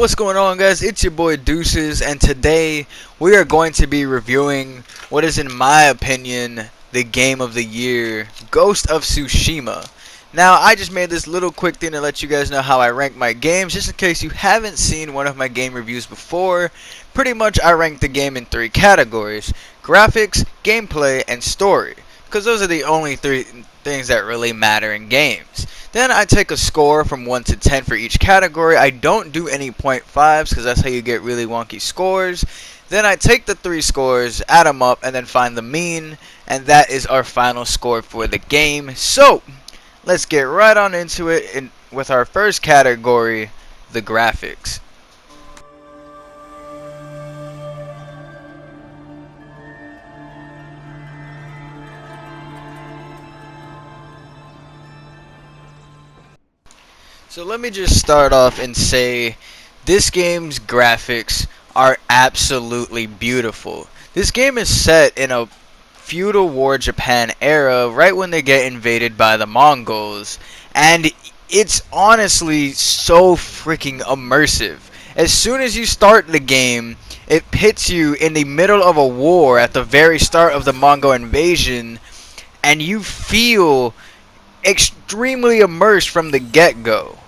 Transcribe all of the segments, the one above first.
what's going on, guys? It's your boy Deuces, and today we are going to be reviewing what is, in my opinion, the game of the year, Ghost of Tsushima. Now, I just made this little quick thing to let you guys know how I rank my games, just in case you haven't seen one of my game reviews before. Pretty much, I rank the game in three categories: graphics, gameplay, and story, because those are the only three things that really matter in games. Then I take a score from 1 to 10 for each category. I don't do any .5s because that's how you get really wonky scores. Then I take the three scores, add them up, and then find the mean, and that is our final score for the game. So, let's get right on into it with our first category, the graphics. So let me just start off and say this game's graphics are absolutely beautiful. This game is set in a feudal war Japan era, right when they get invaded by the Mongols, and it's honestly so freaking immersive. As soon as you start the game, it pits you in the middle of a war at the very start of the Mongol invasion, and you feel extremely immersed from the get-go.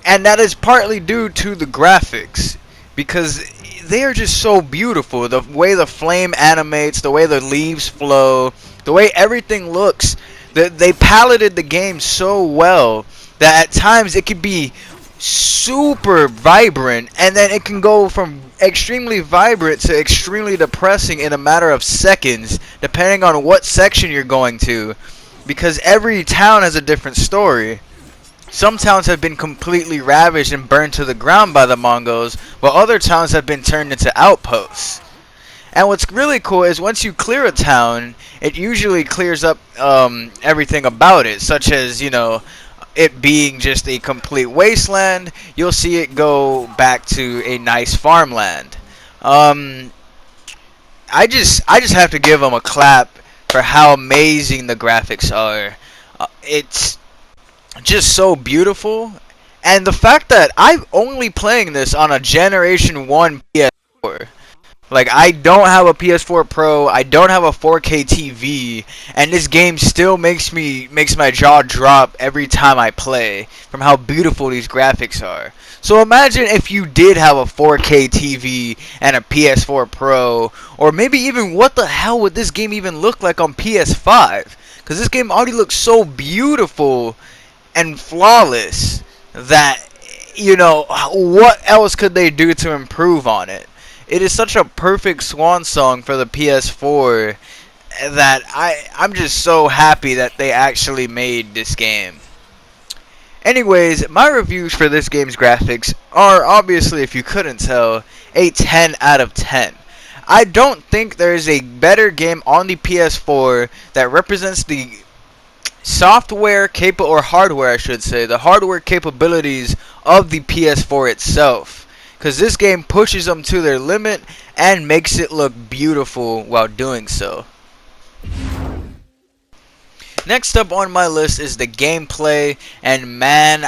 And that is partly due to the graphics, because they are just so beautiful. The way the flame animates, the way the leaves flow, the way everything looks. They paletted the game so well that at times it could be super vibrant, and then it can go from extremely vibrant to extremely depressing in a matter of seconds, depending on what section you're going to, because every town has a different story. Some towns have been completely ravaged and burned to the ground by the Mongols, while other towns have been turned into outposts. And what's really cool is once you clear a town, it usually clears up everything about it, such as, it being just a complete wasteland. You'll see it go back to a nice farmland. I just have to give them a clap for how amazing the graphics are. It's just so beautiful, and the fact that I'm only playing this on a Generation 1 PS4. Like, I don't have a PS4 Pro, I don't have a 4K TV, and this game still makes my jaw drop every time I play from how beautiful these graphics are. So imagine if you did have a 4K TV and a PS4 Pro, or maybe even what the hell would this game even look like on PS5? Because this game already looks so beautiful and flawless that, what else could they do to improve on it? It is such a perfect swan song for the PS4 that I'm just so happy that they actually made this game. Anyways, my reviews for this game's graphics are, obviously, if you couldn't tell, a 10 out of 10. I don't think there is a better game on the PS4 that represents the software or hardware, I should say, the hardware capabilities of the PS4 itself, because this game pushes them to their limit and makes it look beautiful while doing so. Next up on my list is the gameplay, and man,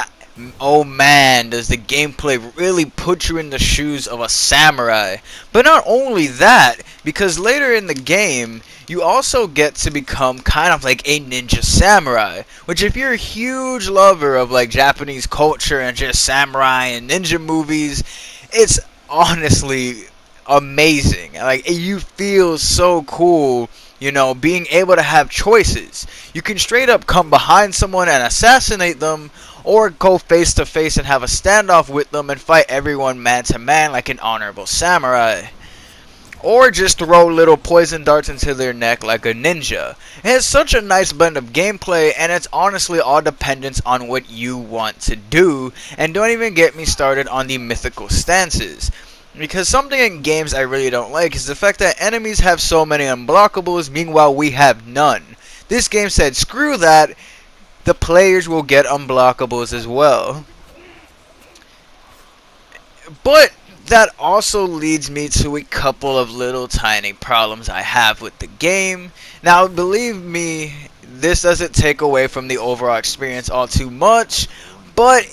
oh man, does the gameplay really put you in the shoes of a samurai. But not only that, because later in the game, you also get to become kind of like a ninja samurai, which, if you're a huge lover of like Japanese culture and just samurai and ninja movies, it's honestly amazing. Like, you feel so cool, being able to have choices. You can straight up come behind someone and assassinate them, or go face to face and have a standoff with them and fight everyone man to man like an honorable samurai. Or just throw little poison darts into their neck like a ninja. It has such a nice blend of gameplay, and it's honestly all dependent on what you want to do. And don't even get me started on the mythical stances, because something in games I really don't like is the fact that enemies have so many unblockables, meanwhile we have none. This game said, screw that, the players will get unblockables as well. But that also leads me to a couple of little tiny problems I have with the game. Now, believe me, this doesn't take away from the overall experience all too much, but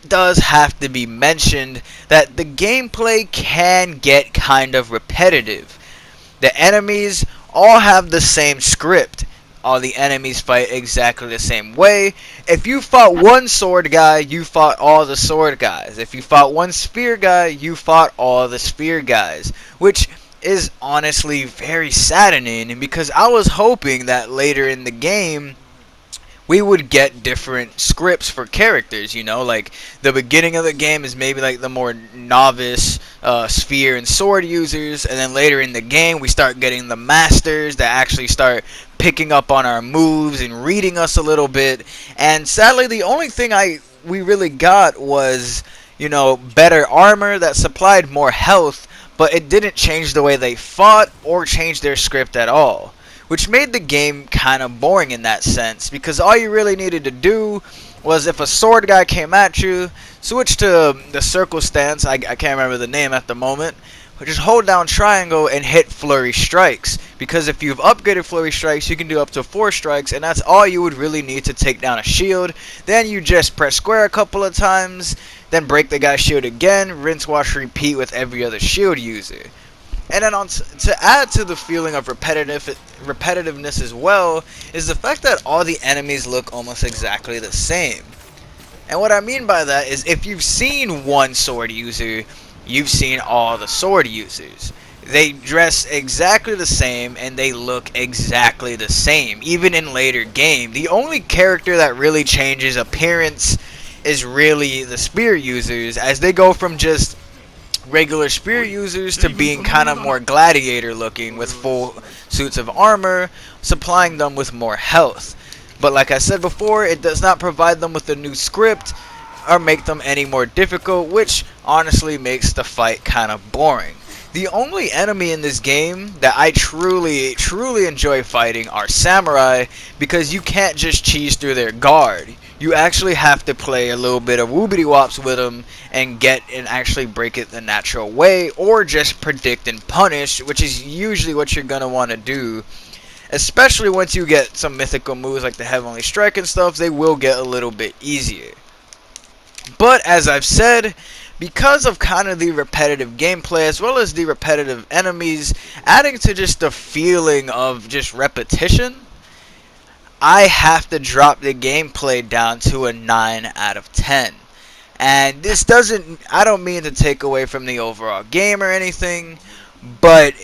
does have to be mentioned that the gameplay can get kind of repetitive. The enemies all have the same script. All the enemies fight exactly the same way. If you fought one sword guy, you fought all the sword guys. If you fought one spear guy, you fought all the spear guys. Which is honestly very saddening because I was hoping that later in the game we would get different scripts for characters, you know, like the beginning of the game is maybe like the more novice sphere and sword users, and then later in the game we start getting the masters that actually start picking up on our moves and reading us a little bit. And sadly the only thing we really got was, you know, better armor that supplied more health, but it didn't change the way they fought or change their script at all, which made the game kind of boring in that sense, because all you really needed to do was, if a sword guy came at you, switch to the circle stance, I can't remember the name at the moment, but just hold down triangle and hit flurry strikes, because if you've upgraded flurry strikes you can do up to 4 strikes, and that's all you would really need to take down a shield. Then you just press square a couple of times, then break the guy's shield again, rinse wash repeat with every other shield user. And then to add to the feeling of repetitiveness as well, is the fact that all the enemies look almost exactly the same. And what I mean by that is, if you've seen one sword user, you've seen all the sword users. They dress exactly the same and they look exactly the same, even in later game. The only character that really changes appearance is really the spear users, as they go from just regular spear users to being kind of more gladiator looking with full suits of armor, supplying them with more health. But like I said before, it does not provide them with a new script or make them any more difficult, which honestly makes the fight kind of boring. The only enemy in this game that I truly enjoy fighting are samurai, because you can't just cheese through their guard. You actually have to play a little bit of woobity wops with them and actually break it the natural way, or just predict and punish, which is usually what you're gonna want to do. Especially once you get some mythical moves like the Heavenly Strike and stuff, they will get a little bit easier. But as I've said, because of kind of the repetitive gameplay as well as the repetitive enemies, adding to just the feeling of just repetition, I have to drop the gameplay down to a 9 out of 10. And this doesn't, I don't mean to take away from the overall game or anything, but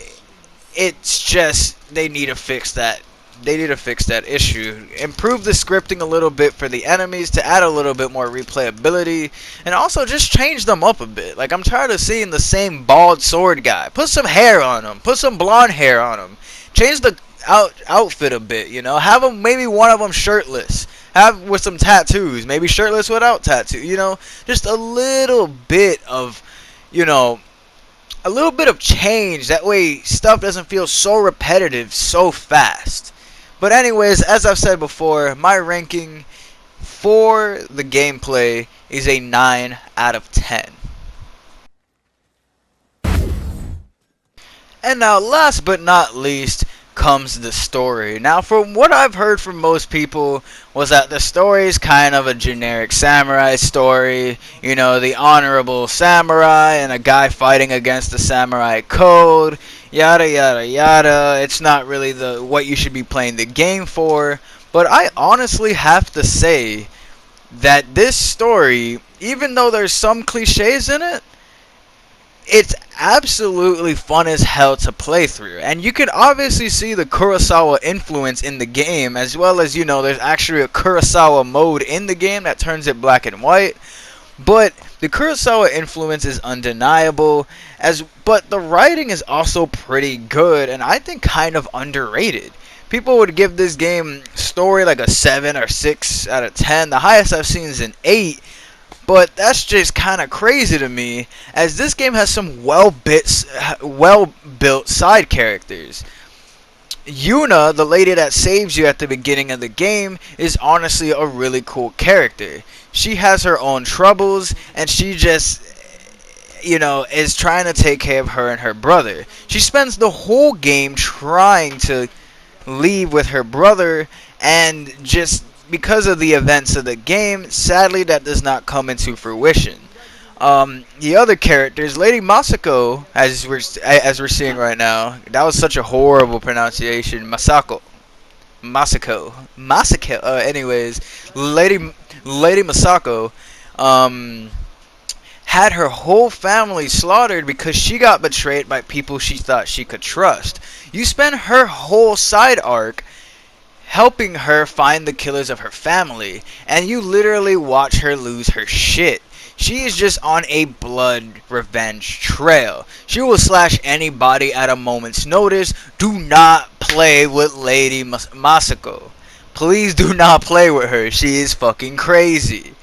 it's just, they need to fix that. They need to fix that issue. Improve the scripting a little bit for the enemies to add a little bit more replayability, and also just change them up a bit. Like, I'm tired of seeing the same bald sword guy. Put some hair on him. Put some blonde hair on him. Change the outfit a bit, you know. Have them, maybe one of them shirtless. Have with some tattoos. Maybe shirtless without tattoo. You know, just a little bit of, you know, a little bit of change. That way stuff doesn't feel so repetitive so fast. But anyways, as I've said before, my ranking for the gameplay is a 9 out of 10. And now, last but not least, comes the story. Now, from what I've heard from most people, was that the story is kind of a generic samurai story. You know, the honorable samurai and a guy fighting against the samurai code. Yada yada yada. It's not really what you should be playing the game for. But I honestly have to say that this story, even though there's some cliches in it, it's absolutely fun as hell to play through. And you can obviously see the Kurosawa influence in the game, as well as, you know, there's actually a Kurosawa mode in the game that turns it black and white. But the Kurosawa influence is undeniable, but the writing is also pretty good, and I think kind of underrated. People would give this game story like a 7 or 6 out of 10. The highest I've seen is an 8. But that's just kind of crazy to me, as this game has some well-built side characters. Yuna, the lady that saves you at the beginning of the game, is honestly a really cool character. She has her own troubles, and she just, you know, is trying to take care of her and her brother. She spends the whole game trying to leave with her brother and just because of the events of the game, sadly that does not come into fruition. The other characters, Lady Masako, as we're seeing right now, that was such a horrible pronunciation. Masako. Anyways, Lady Masako, um, had her whole family slaughtered because she got betrayed by people she thought she could trust. You spend her whole side arc helping her find the killers of her family, and you literally watch her lose her shit. She is just on a blood revenge trail. She will slash anybody at a moment's notice. Do not play with Lady Masako. Please do not play with her. She is fucking crazy.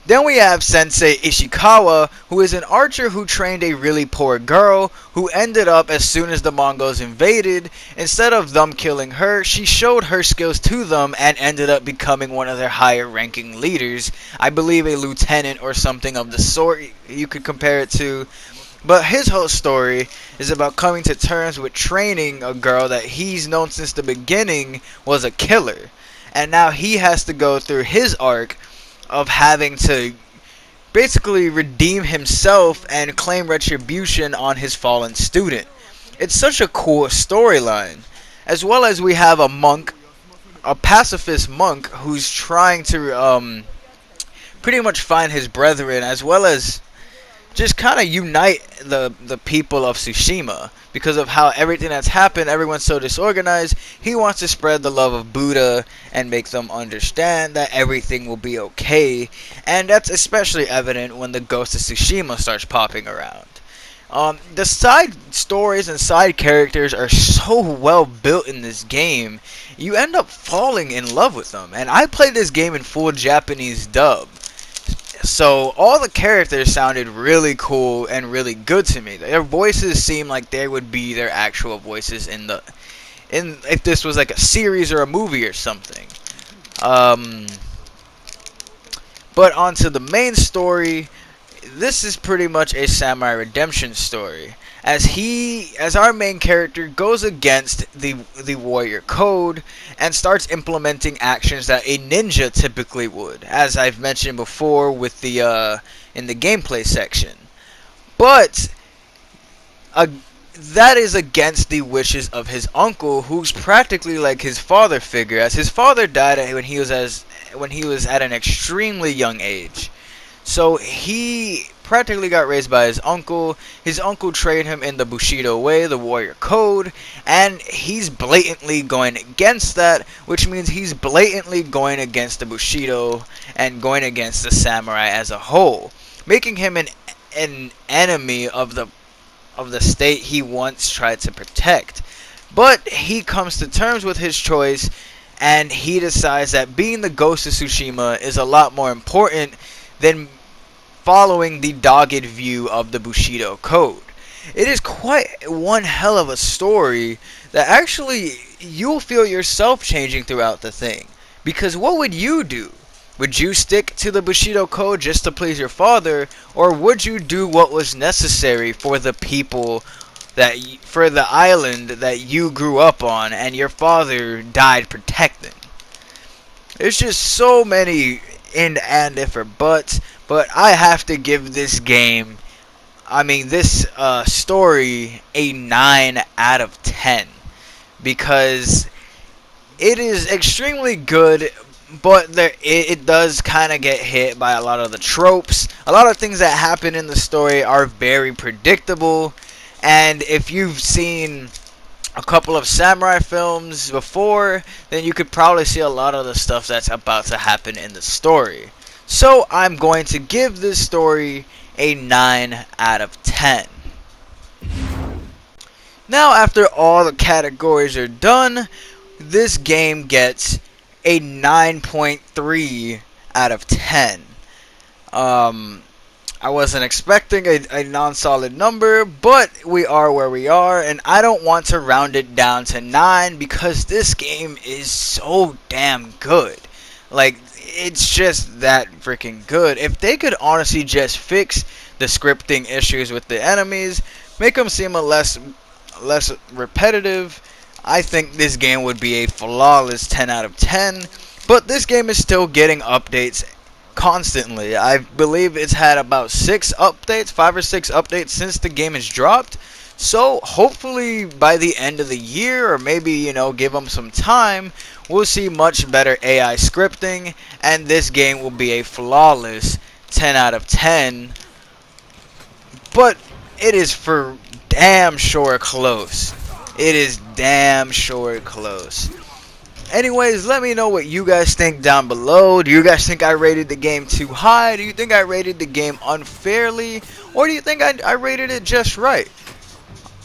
Then we have Sensei Ishikawa, who is an archer who trained a really poor girl, who ended up, as soon as the Mongols invaded, instead of them killing her, she showed her skills to them and ended up becoming one of their higher ranking leaders. I believe a lieutenant or something of the sort you could compare it to. But his whole story is about coming to terms with training a girl that he's known since the beginning was a killer. And now he has to go through his arc of having to basically redeem himself and claim retribution on his fallen student. It's such a cool storyline. As well as we have a monk, a pacifist monk, who's trying to pretty much find his brethren, as well as just kind of unite the people of Tsushima. Because of how everything that's happened, everyone's so disorganized. He wants to spread the love of Buddha and make them understand that everything will be okay. And that's especially evident when the ghost of Tsushima starts popping around. The side stories and side characters are so well built in this game, you end up falling in love with them. And I played this game in full Japanese dub. So all the characters sounded really cool and really good to me. Their voices seemed like they would be their actual voices in if this was like a series or a movie or something. But onto the main story. This is pretty much a samurai redemption story, as our main character goes against the warrior code and starts implementing actions that a ninja typically would, as I've mentioned before with the in the gameplay section. But that is against the wishes of his uncle, who's practically like his father figure, as his father died when he was at an extremely young age. So he practically got raised by his uncle. His uncle trained him in the Bushido way, the warrior code, and he's blatantly going against that, which means he's blatantly going against the Bushido and going against the samurai as a whole, making him an enemy of the state he once tried to protect. But he comes to terms with his choice, and he decides that being the ghost of Tsushima is a lot more important than following the dogged view of the Bushido code. It is quite one hell of a story that actually you'll feel yourself changing throughout the thing. Because what would you do? Would you stick to the Bushido code just to please your father, or would you do what was necessary for the people for the island that you grew up on and your father died protecting? There's just so many in and if or buts, but I have to give this game, this story, a 9 out of 10. Because it is extremely good, but it does kind of get hit by a lot of the tropes. A lot of things that happen in the story are very predictable, and if you've seen a couple of samurai films before, then you could probably see a lot of the stuff that's about to happen in the story. So I'm going to give this story a 9 out of 10. Now, after all the categories are done, this game gets a 9.3 out of 10. I wasn't expecting a non-solid number, but we are where we are, and I don't want to round it down to 9 because this game is so damn good. Like, it's just that freaking good. If they could honestly just fix the scripting issues with the enemies, make them seem less repetitive, I think this game would be a flawless 10 out of 10. But this game is still getting updates constantly. I believe it's had about 6 updates, 5 or 6 updates since the game has dropped. So hopefully by the end of the year, or maybe, give them some time, we'll see much better AI scripting, and this game will be a flawless 10 out of 10. But it is for damn sure close. It is damn sure close. Anyways, let me know what you guys think down below. Do you guys think I rated the game too high? Do you think I rated the game unfairly? Or do you think I rated it just right?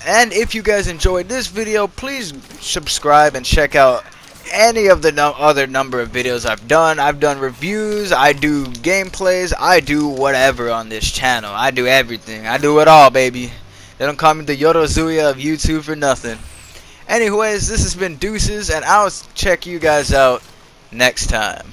And if you guys enjoyed this video, please subscribe and check out any of the other number of videos I've done. I've done reviews, I do gameplays, I do whatever on this channel. I do everything. I do it all, baby. They don't call me the Yorozuya of YouTube for nothing. Anyways, this has been Deuces, and I'll check you guys out next time.